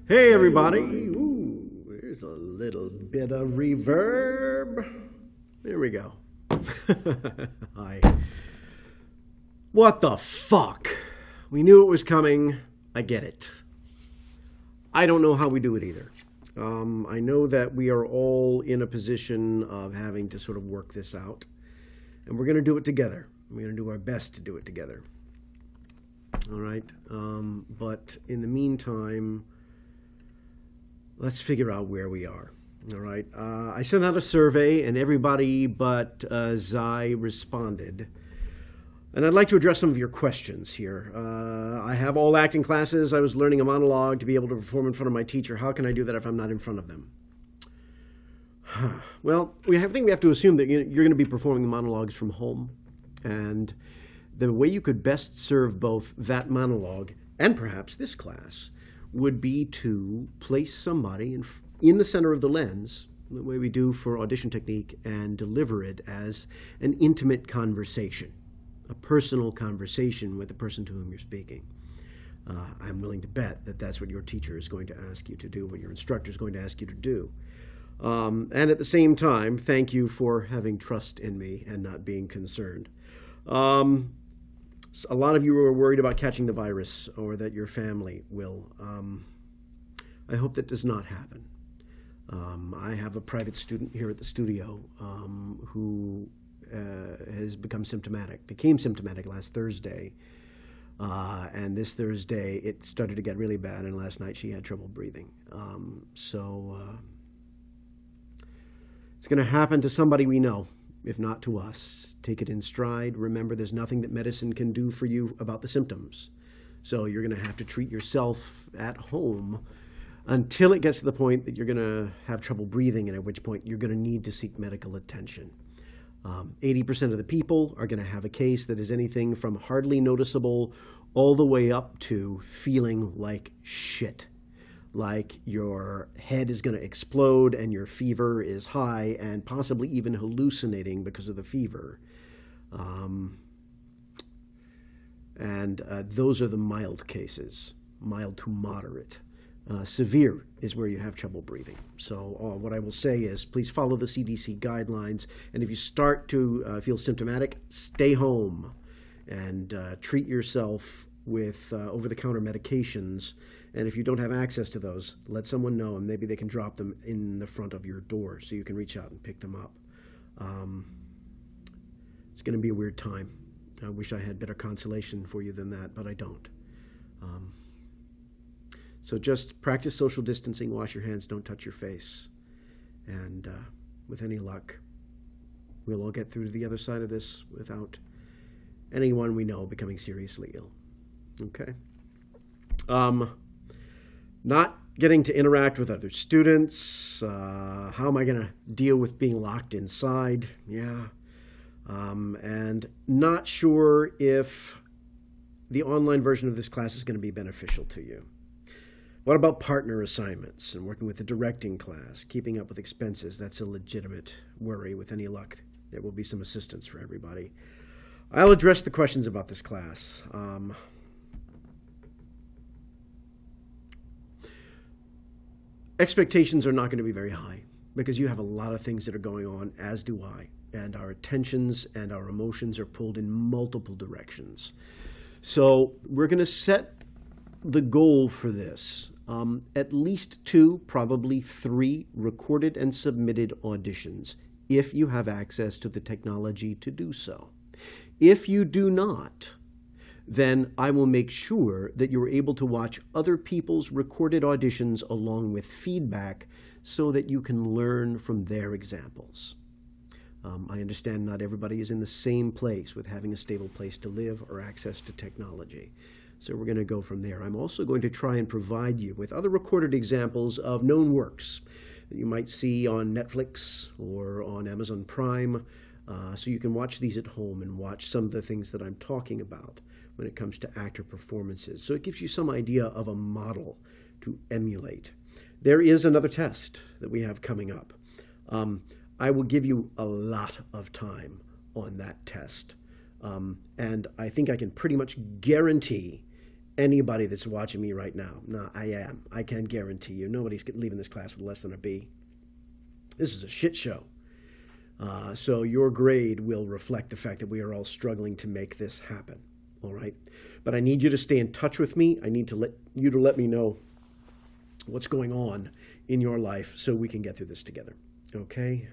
Hey everybody! Ooh, there's a little bit of reverb. There we go. Hi. What the fuck? We knew it was coming. I get it. I don't know how we do it either. I know that we are all in a position of having to sort of work this out. And we're going to do it together. We're going to do our best to do it together. All right? But in the meantime, let's figure out where we are. All right. I sent out a survey, and everybody but Zai responded. And I'd like to address some of your questions here. I have all acting classes. I was learning a monologue to be able to perform in front of my teacher. How can I do that if I'm not in front of them? Well, I think we have to assume that you're going to be performing the monologues from home. And the way you could best serve both that monologue and perhaps this class would be to place somebody in the center of the lens, the way we do for audition technique, and deliver it as an intimate conversation, a personal conversation with the person to whom you're speaking. I'm willing to bet that that's what your teacher is going to ask you to do, what your instructor is going to ask you to do. And at the same time, thank you for having trust in me and not being concerned. A lot of you are worried about catching the virus or that your family will. I hope that does not happen. I have a private student here at the studio who became symptomatic last Thursday. And this Thursday it started to get really bad, and last night she had trouble breathing. It's going to happen to somebody we know, if not to us. Take it in stride. Remember, there's nothing that medicine can do for you about the symptoms. So you're going to have to treat yourself at home until it gets to the point that you're going to have trouble breathing, and at which point you're going to need to seek medical attention. 80% of the people are going to have a case that is anything from hardly noticeable all the way up to feeling like shit. Like your head is going to explode and your fever is high and possibly even hallucinating because of the fever. Those are the mild cases, mild to moderate. Severe is where you have trouble breathing. So what I will say is please follow the CDC guidelines. And if you start to feel symptomatic, stay home and treat yourself with over-the-counter medications. And if you don't have access to those, let someone know, and maybe they can drop them in the front of your door so you can reach out and pick them up. It's going to be a weird time. I wish I had better consolation for you than that, but I don't. So just practice social distancing, wash your hands, don't touch your face. And with any luck, we'll all get through to the other side of this without anyone we know becoming seriously ill. Okay? Not getting to interact with other students. How am I going to deal with being locked inside? Yeah. And not sure if the online version of this class is going to be beneficial to you. What about partner assignments and working with the directing class, keeping up with expenses? That's a legitimate worry. With any luck, there will be some assistance for everybody. I'll address the questions about this class. Expectations are not going to be very high because you have a lot of things that are going on, as do I. And our attentions and our emotions are pulled in multiple directions. So we're going to set the goal for this. At least 2, probably 3 recorded and submitted auditions, if you have access to the technology to do so. If you do not, then I will make sure that you're able to watch other people's recorded auditions along with feedback so that you can learn from their examples. I understand not everybody is in the same place with having a stable place to live or access to technology. So we're going to go from there. I'm also going to try and provide you with other recorded examples of known works that you might see on Netflix or on Amazon Prime, so you can watch these at home and watch some of the things that I'm talking about when it comes to actor performances. So it gives you some idea of a model to emulate. There is another test that we have coming up. I will give you a lot of time on that test. And I think I can pretty much guarantee anybody that's watching me right now. No, I am. I can guarantee you. Nobody's leaving this class with less than a B. This is a shit show. So your grade will reflect the fact that we are all struggling to make this happen. All right. But I need you to stay in touch with me. I need to let me know what's going on in your life so we can get through this together. Okay.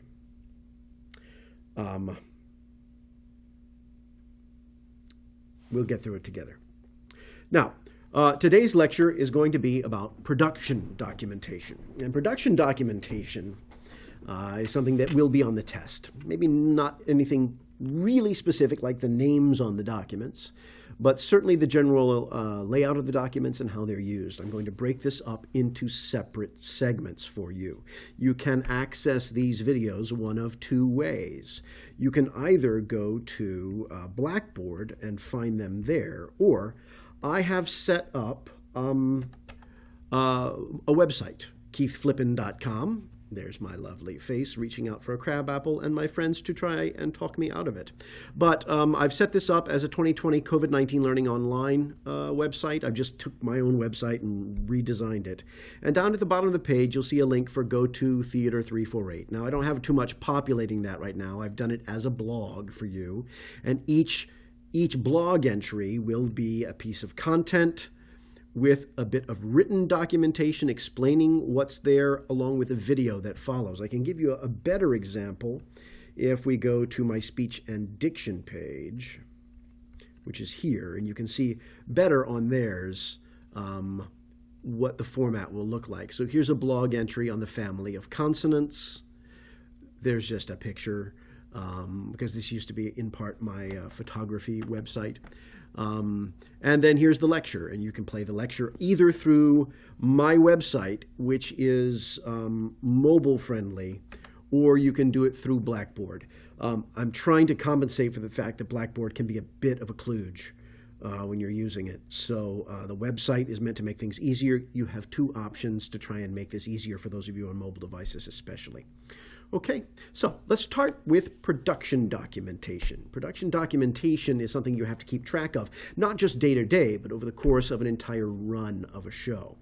We'll get through it together. Now, today's lecture is going to be about production documentation. And production documentation is something that will be on the test. Maybe not anything really specific like the names on the documents, but certainly the general layout of the documents and how they're used. I'm going to break this up into separate segments for you. You can access these videos one of two ways. You can either go to Blackboard and find them there, or I have set up a website, keithflippin.com. There's my lovely face reaching out for a crab apple and my friends to try and talk me out of it. But I've set this up as a 2020 COVID-19 Learning Online website. I've just took my own website and redesigned it. And down at the bottom of the page, you'll see a link for GoTo Theater 348. Now, I don't have too much populating that right now. I've done it as a blog for you. And each blog entry will be a piece of content with a bit of written documentation explaining what's there, along with a video that follows. I can give you a better example if we go to my speech and diction page, which is here, and you can see better on theirs what the format will look like. So here's a blog entry on the family of consonants. There's just a picture, because this used to be in part my photography website. And then here's the lecture, and you can play the lecture either through my website, which is mobile friendly, or you can do it through Blackboard. I'm trying to compensate for the fact that Blackboard can be a bit of a kludge when you're using it. So the website is meant to make things easier. You have two options to try and make this easier for those of you on mobile devices especially. Okay, so let's start with production documentation. Production documentation is something you have to keep track of, not just day to day, but over the course of an entire run of a show.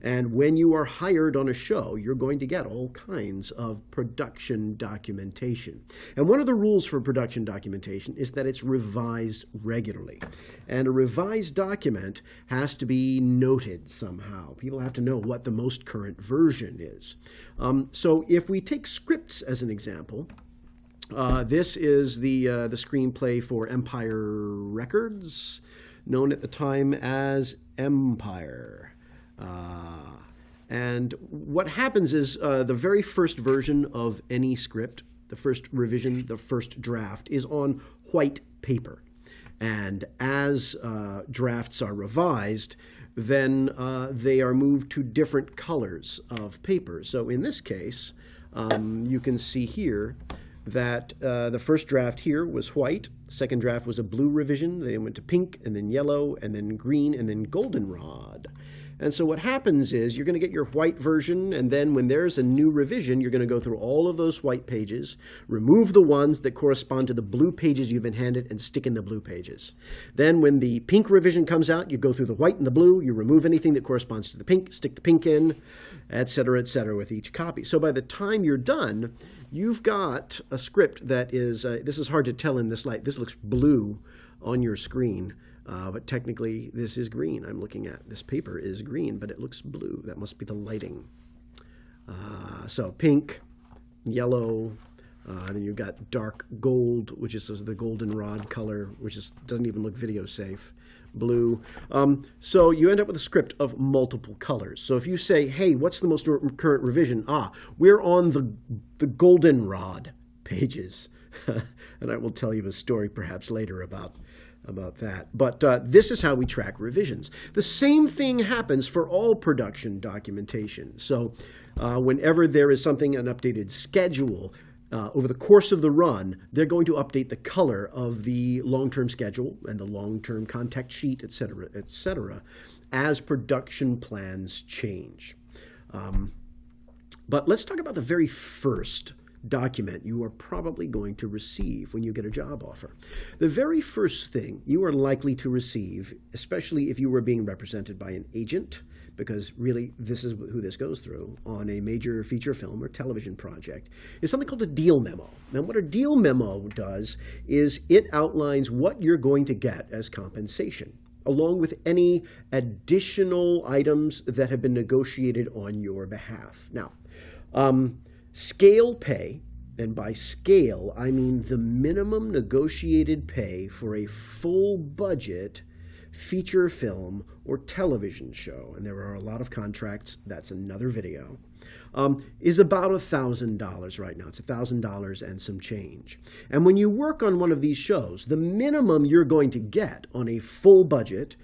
And when you are hired on a show, you're going to get all kinds of production documentation. And one of the rules for production documentation is that it's revised regularly. And a revised document has to be noted somehow. People have to know what the most current version is. So if we take scripts as an example, this is the screenplay for Empire Records, known at the time as Empire. And what happens is the very first version of any script, the first revision, the first draft, is on white paper. And as drafts are revised, then they are moved to different colors of paper. So in this case, you can see here that the first draft here was white, second draft was a blue revision, then it went to pink, and then yellow, and then green, and then goldenrod. And so what happens is you're going to get your white version, and then when there's a new revision, you're going to go through all of those white pages, remove the ones that correspond to the blue pages you've been handed, and stick in the blue pages. Then when the pink revision comes out, you go through the white and the blue, you remove anything that corresponds to the pink, stick the pink in, et cetera, with each copy. So by the time you're done, you've got a script that is, this is hard to tell in this light, this looks blue on your screen. But technically, this is green. I'm looking at this paper is green, but it looks blue. That must be the lighting. So pink, yellow, then you've got dark gold, which is the goldenrod color, which doesn't even look video safe. Blue. So you end up with a script of multiple colors. So if you say, hey, what's the most current revision? We're on the goldenrod pages. And I will tell you a story perhaps later about that. But this is how we track revisions. The same thing happens for all production documentation. So whenever there is an updated schedule, over the course of the run, they're going to update the color of the long-term schedule and the long-term contact sheet, et cetera, as production plans change. But let's talk about the very first document you are probably going to receive when you get a job offer. The very first thing you are likely to receive, especially if you were being represented by an agent, because really this is who this goes through on a major feature film or television project, is something called a deal memo. Now, what a deal memo does is it outlines what you're going to get as compensation, along with any additional items that have been negotiated on your behalf. Now, scale pay, and by scale, I mean the minimum negotiated pay for a full budget feature film or television show, and there are a lot of contracts, that's another video, is about $1,000 right now. It's $1,000 and some change. And when you work on one of these shows, the minimum you're going to get on a full budget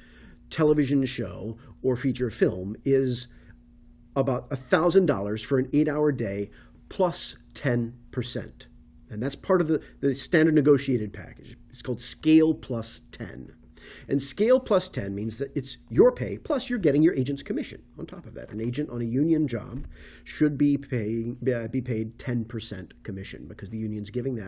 television show or feature film is about $1,000 for an 8-hour day plus 10%. And that's part of the standard negotiated package. It's called Scale Plus 10. And Scale Plus 10 means that it's your pay, plus you're getting your agent's commission on top of that. An agent on a union job should be paid 10% commission, because the union's giving you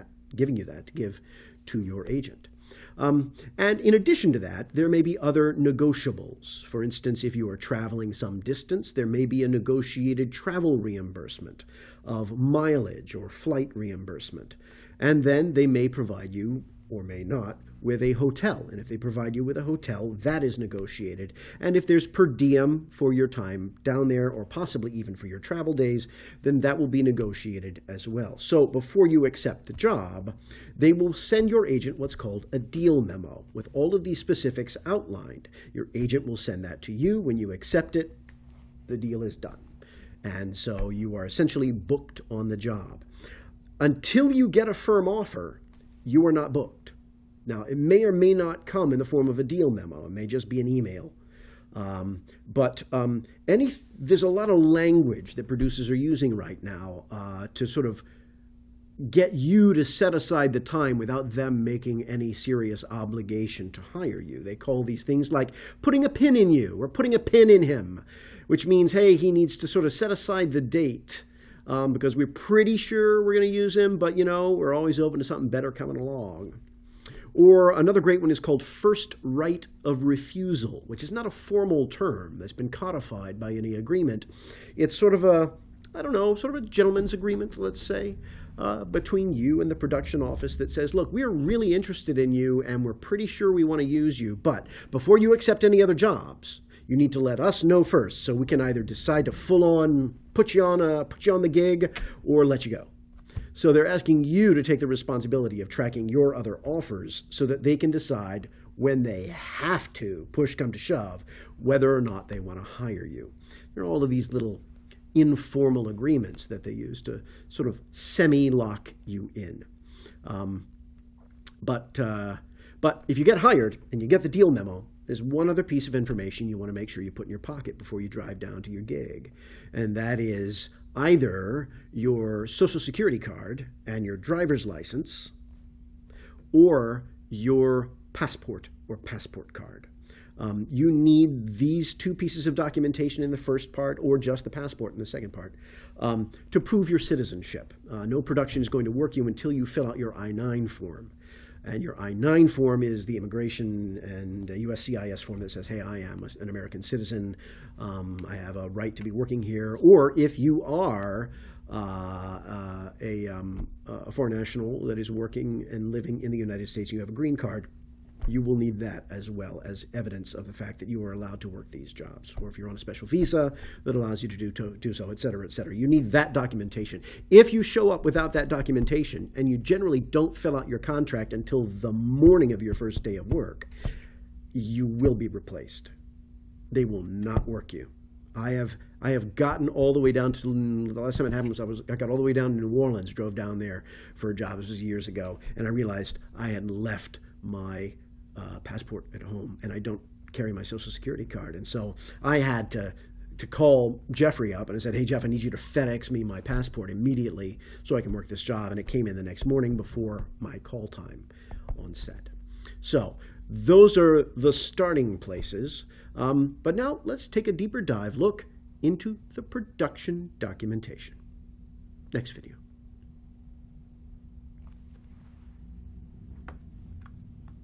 that to give to your agent. And in addition to that, there may be other negotiables. For instance, if you are traveling some distance, there may be a negotiated travel reimbursement of mileage or flight reimbursement. And then they may provide you, or may not, with a hotel. And if they provide you with a hotel, that is negotiated. And if there's per diem for your time down there, or possibly even for your travel days, then that will be negotiated as well. So before you accept the job, they will send your agent what's called a deal memo with all of these specifics outlined. Your agent will send that to you. When you accept it, the deal is done. And so you are essentially booked on the job. Until you get a firm offer, you are not booked. Now, it may or may not come in the form of a deal memo. It may just be an email. There's a lot of language that producers are using right now to sort of get you to set aside the time without them making any serious obligation to hire you. They call these things like putting a pin in you or putting a pin in him, which means, hey, he needs to sort of set aside the date because we're pretty sure we're going to use him, but, we're always open to something better coming along. Or another great one is called first right of refusal, which is not a formal term that's been codified by any agreement. It's sort of a gentleman's agreement, let's say, between you and the production office that says, look, we're really interested in you and we're pretty sure we want to use you, but before you accept any other jobs, you need to let us know first so we can either decide to full on put you on the gig or let you go. So they're asking you to take the responsibility of tracking your other offers so that they can decide when they have to, push come to shove, whether or not they want to hire you. There are all of these little informal agreements that they use to sort of semi-lock you in. But if you get hired and you get the deal memo, there's one other piece of information you want to make sure you put in your pocket before you drive down to your gig, and that is either your Social Security card and your driver's license, or your passport or passport card. You need these two pieces of documentation in the first part, or just the passport in the second part, to prove your citizenship. No production is going to work you until you fill out your I-9 form. And your I-9 form is the immigration and USCIS form that says, hey, I am an American citizen. I have a right to be working here. Or if you are a foreign national that is working and living in the United States, you have a green card, you will need that as well as evidence of the fact that you are allowed to work these jobs. Or if you're on a special visa that allows you to do so, et cetera, et cetera. You need that documentation. If you show up without that documentation, and you generally don't fill out your contract until the morning of your first day of work, you will be replaced. They will not work you. I have gotten all the way down to, the last time it happened was I got all the way down to New Orleans, drove down there for a job. This was years ago, and I realized I had left my passport at home, and I don't carry my Social Security card. And so I had to call Jeffrey up, and I said, hey, Jeff, I need you to FedEx me my passport immediately so I can work this job. And it came in the next morning before my call time on set. So those are the starting places. But now let's take a deeper dive look into the production documentation. Next video.